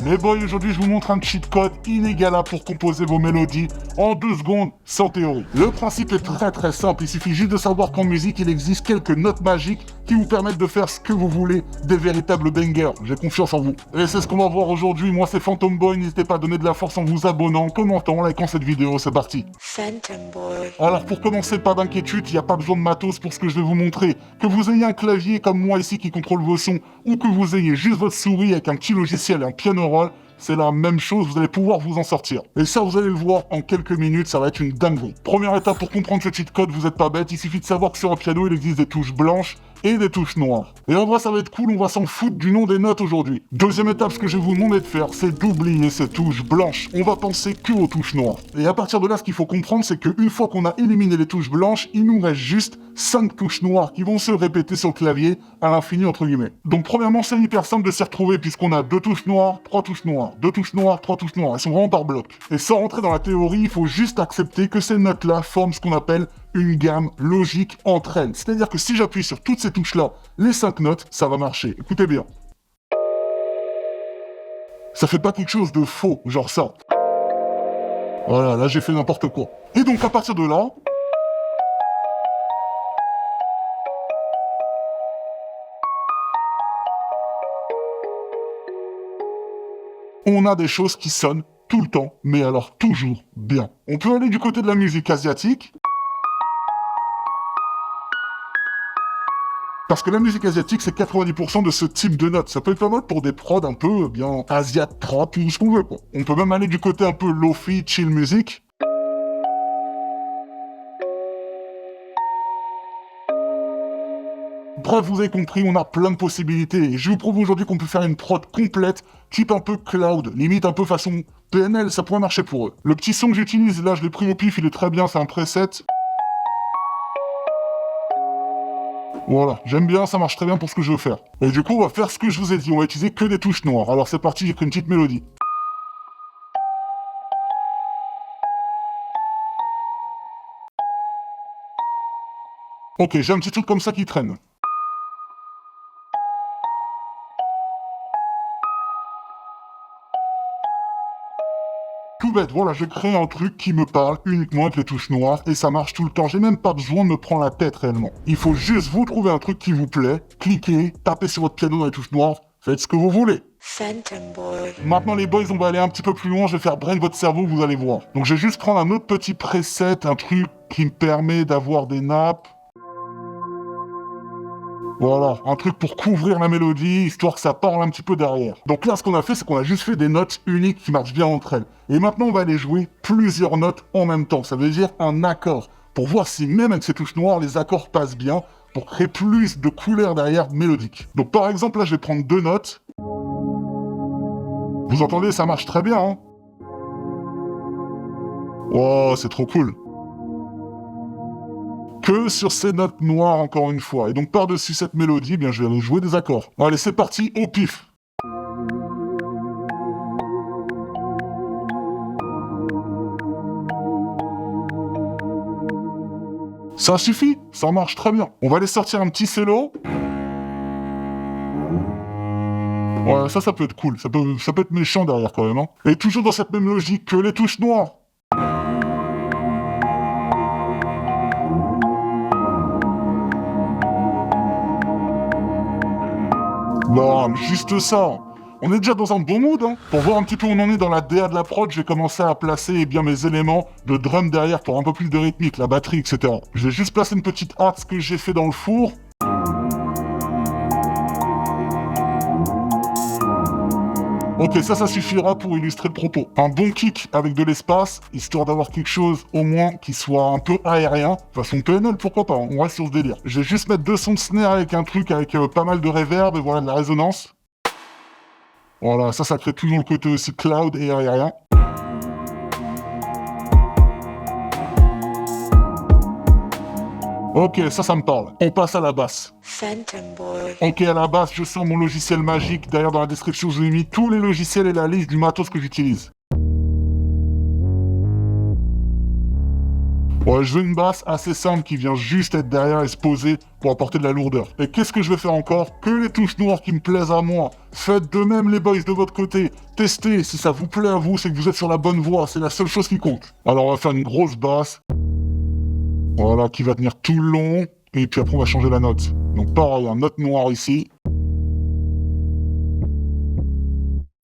Les boys, aujourd'hui je vous montre un cheat code inégalable pour composer vos mélodies en 2 secondes sans théorie. Le principe est très simple, il suffit juste de savoir qu'en musique il existe quelques notes magiques qui vous permettent de faire ce que vous voulez, des véritables bangers. J'ai confiance en vous. Et c'est ce qu'on va voir aujourd'hui, moi c'est Phantom Boy, n'hésitez pas à donner de la force en vous abonnant, commentant, en likant cette vidéo, c'est parti. Phantom Boy. Alors pour commencer, pas d'inquiétude, il n'y a pas besoin de matos pour ce que je vais vous montrer. Que vous ayez un clavier comme moi ici qui contrôle vos sons, ou que vous ayez juste votre souris avec un petit logiciel et un piano roll, c'est la même chose, vous allez pouvoir vous en sortir. Et ça, vous allez le voir en quelques minutes, ça va être une dinguerie. Première étape pour comprendre ce cheat code, vous êtes pas bête, il suffit de savoir que sur un piano, il existe des touches blanches et des touches noires. Et en vrai, ça va être cool, on va s'en foutre du nom des notes aujourd'hui. Deuxième étape, ce que je vais vous demander de faire, c'est d'oublier ces touches blanches. On va penser que aux touches noires. Et à partir de là, ce qu'il faut comprendre, c'est qu'une fois qu'on a éliminé les touches blanches, il nous reste juste 5 touches noires qui vont se répéter sur le clavier à l'infini, entre guillemets. Donc premièrement, c'est hyper simple de s'y retrouver puisqu'on a 2 touches noires, 3 touches noires, 2 touches noires, 3 touches noires. Elles sont vraiment par bloc. Et sans rentrer dans la théorie, il faut juste accepter que ces notes-là forment ce qu'on appelle une gamme logique entre elles. C'est-à-dire que si j'appuie sur toutes ces touches-là, les 5 notes, ça va marcher. Écoutez bien. Ça fait pas quelque chose de faux, genre ça. Voilà, là j'ai fait n'importe quoi. Et donc à partir de là, on a des choses qui sonnent tout le temps, mais alors toujours bien. On peut aller du côté de la musique asiatique. Parce que la musique asiatique, c'est 90% de ce type de notes. Ça peut être pas mal pour des prods un peu, bien, asiat trap ou ce qu'on veut, quoi. On peut même aller du côté un peu lofi, chill music. Bref, vous avez compris, on a plein de possibilités. Et je vous prouve aujourd'hui qu'on peut faire une prod complète, type un peu cloud, limite un peu façon PNL, ça pourrait marcher pour eux. Le petit son que j'utilise, là, je l'ai pris au pif, il est très bien, c'est un preset. Voilà, j'aime bien, ça marche très bien pour ce que je veux faire. Et du coup, on va faire ce que je vous ai dit, on va utiliser que des touches noires. Alors c'est parti, j'ai pris une petite mélodie. Ok, j'ai un petit truc comme ça qui traîne. Tout bête, voilà, j'ai créé un truc qui me parle uniquement avec les touches noires et ça marche tout le temps. J'ai même pas besoin de me prendre la tête réellement. Il faut juste vous trouver un truc qui vous plaît, cliquez, tapez sur votre piano dans les touches noires, faites ce que vous voulez. Phantom Boy. Maintenant les boys, on va aller un petit peu plus loin, je vais faire brain votre cerveau, vous allez voir. Donc je vais juste prendre un autre petit preset, un truc qui me permet d'avoir des nappes. Voilà, un truc pour couvrir la mélodie, histoire que ça parle un petit peu derrière. Donc là, ce qu'on a fait, c'est qu'on a juste fait des notes uniques qui marchent bien entre elles. Et maintenant, on va aller jouer plusieurs notes en même temps. Ça veut dire un accord. Pour voir si même avec ces touches noires, les accords passent bien, pour créer plus de couleurs derrière mélodiques. Donc par exemple, là, je vais prendre 2 notes. Vous entendez, ça marche très bien, hein? Wow, c'est trop cool. Que sur ces notes noires encore une fois. Et donc par-dessus cette mélodie, eh bien je vais aller jouer des accords. Allez, c'est parti, au pif. Ça suffit, ça marche très bien. On va aller sortir un petit cello. Ouais, ça peut être cool. Ça peut être méchant derrière quand même. Hein. Et toujours dans cette même logique que les touches noires. Bon, juste ça. On est déjà dans un bon mood, hein. Pour voir un petit peu où on en est dans la DA de la prod, je vais commencer à placer eh bien mes éléments de drum derrière pour un peu plus de rythmique, la batterie, etc. Je vais juste placer une petite hâte que j'ai fait dans le four. Ok, ça suffira pour illustrer le propos. Un bon kick avec de l'espace, histoire d'avoir quelque chose au moins qui soit un peu aérien. Façon PNL, pourquoi pas, on reste sur ce délire. Je vais juste mettre 2 sons de snare avec un truc avec pas mal de reverb et voilà, de la résonance. Voilà, ça crée toujours le côté aussi cloud et aérien. Ok, ça me parle. On passe à la basse. Phantom Boy. Ok, à la basse, je sens mon logiciel magique. D'ailleurs, dans la description, je vous ai mis tous les logiciels et la liste du matos que j'utilise. Ouais, je veux une basse assez simple qui vient juste être derrière et se poser pour apporter de la lourdeur. Et qu'est-ce que je vais faire encore? Que les touches noires qui me plaisent à moi. Faites de même les boys de votre côté. Testez, si ça vous plaît à vous, c'est que vous êtes sur la bonne voie, c'est la seule chose qui compte. Alors on va faire une grosse basse. Voilà, qui va tenir tout le long. Et puis après on va changer la note. Donc pareil, une note noire ici.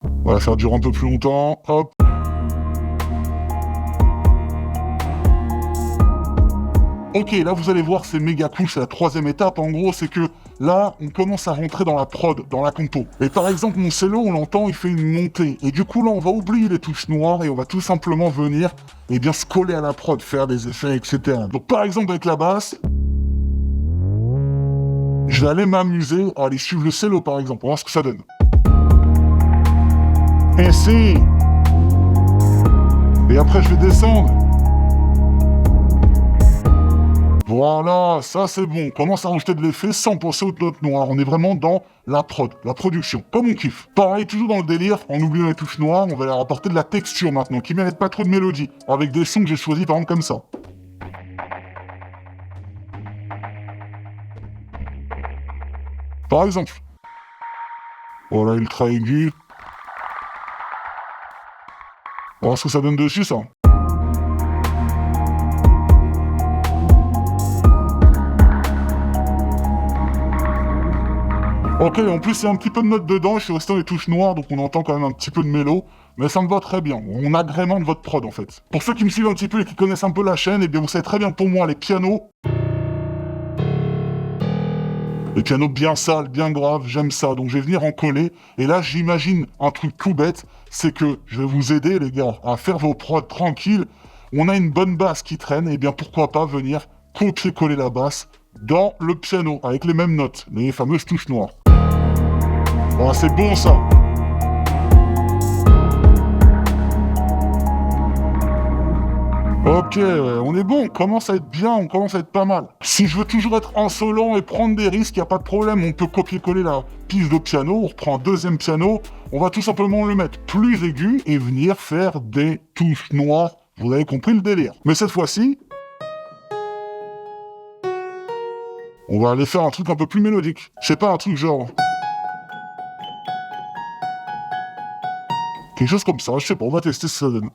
On va la faire durer un peu plus longtemps. Hop. Ok, là vous allez voir, c'est méga cool, c'est la troisième étape. En gros, c'est que là, on commence à rentrer dans la prod, dans la compo. Et par exemple, mon cello, on l'entend, il fait une montée. Et du coup, là, on va oublier les touches noires et on va tout simplement venir, eh bien, se coller à la prod, faire des effets, etc. Donc par exemple, avec la basse, je vais aller m'amuser à aller suivre le cello, par exemple, on va voir ce que ça donne. Et si. Et après, je vais descendre. Voilà, ça c'est bon. On commence à rajouter de l'effet sans penser aux notes noires. On est vraiment dans la prod, la production, comme on kiffe. Pareil, toujours dans le délire, en oubliant les touches noires, on va leur apporter de la texture maintenant, qui mérite pas trop de mélodie, avec des sons que j'ai choisis par exemple comme ça. Par exemple. Voilà, ultra aigu. On va voir ce que ça donne dessus, ça. Ok, en plus il y a un petit peu de notes dedans, je suis resté dans les touches noires, donc on entend quand même un petit peu de mélo, mais ça me va très bien, on agrémente votre prod en fait. Pour ceux qui me suivent un petit peu et qui connaissent un peu la chaîne, eh bien vous savez très bien pour moi, les pianos bien sales, bien graves, j'aime ça, donc je vais venir en coller, et là j'imagine un truc tout bête, c'est que je vais vous aider les gars, à faire vos prods tranquilles, on a une bonne basse qui traîne, et bien pourquoi pas venir copier-coller la basse dans le piano, avec les mêmes notes, les fameuses touches noires. Oh, c'est bon ça. Ok, on est bon, on commence à être bien, on commence à être pas mal. Si je veux toujours être insolent et prendre des risques, y a pas de problème, on peut copier-coller la piste de piano, on reprend un deuxième piano, on va tout simplement le mettre plus aigu et venir faire des touches noires. Vous avez compris le délire. Mais cette fois-ci, on va aller faire un truc un peu plus mélodique. Je sais pas, un truc genre... quelque chose comme ça, je sais pas, on va tester ce que ça donne.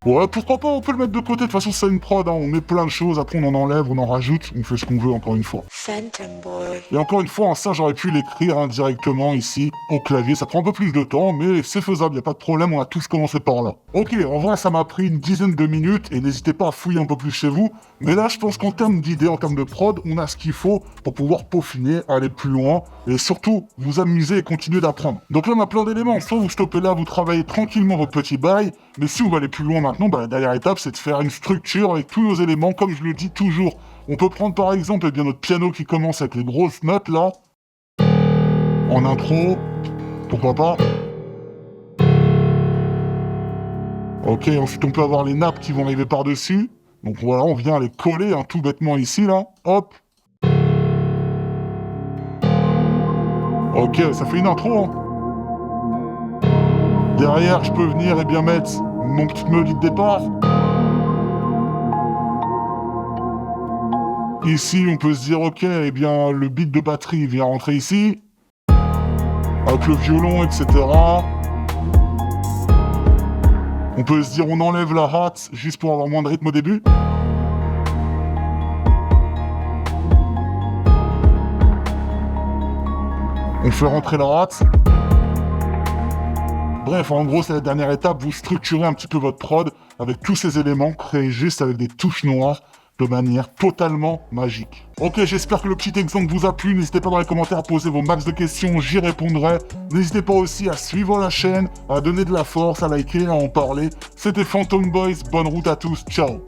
Ouais, pourquoi pas, on peut le mettre de côté, de toute façon c'est une prod, hein. On met plein de choses, après on en enlève, on en rajoute, on fait ce qu'on veut encore une fois. Phantom Boy. Et encore une fois, ça j'aurais pu l'écrire directement ici, au clavier, ça prend un peu plus de temps, mais c'est faisable, y a pas de problème, on a tous commencé par là. Ok, en vrai ça m'a pris une dizaine de minutes, et n'hésitez pas à fouiller un peu plus chez vous, mais là je pense qu'en termes d'idées, en termes de prod, on a ce qu'il faut pour pouvoir peaufiner, aller plus loin, et surtout, vous amuser et continuer d'apprendre. Donc là on a plein d'éléments, soit vous stoppez là, vous travaillez tranquillement votre petit bail, mais si vous voulez aller plus loin maintenant, la dernière étape c'est de faire une structure avec tous nos éléments, comme je le dis toujours. On peut prendre par exemple eh bien, notre piano qui commence avec les grosses notes là, en intro, pourquoi pas. Ok, ensuite on peut avoir les nappes qui vont arriver par-dessus. Donc voilà, on vient les coller tout bêtement ici là, hop. Ok, ça fait une intro hein. Derrière, je peux venir et bien mettre mon petit mélodie de départ. Ici, on peut se dire, ok, eh bien, le beat de batterie vient rentrer ici, avec le violon, etc. On peut se dire, on enlève la hat juste pour avoir moins de rythme au début. On fait rentrer la hat. Bref, en gros, c'est la dernière étape, vous structurez un petit peu votre prod avec tous ces éléments créés juste avec des touches noires de manière totalement magique. Ok, j'espère que le petit exemple vous a plu. N'hésitez pas dans les commentaires à poser vos max de questions, j'y répondrai. N'hésitez pas aussi à suivre la chaîne, à donner de la force, à liker, à en parler. C'était Phantom Boys, bonne route à tous, ciao.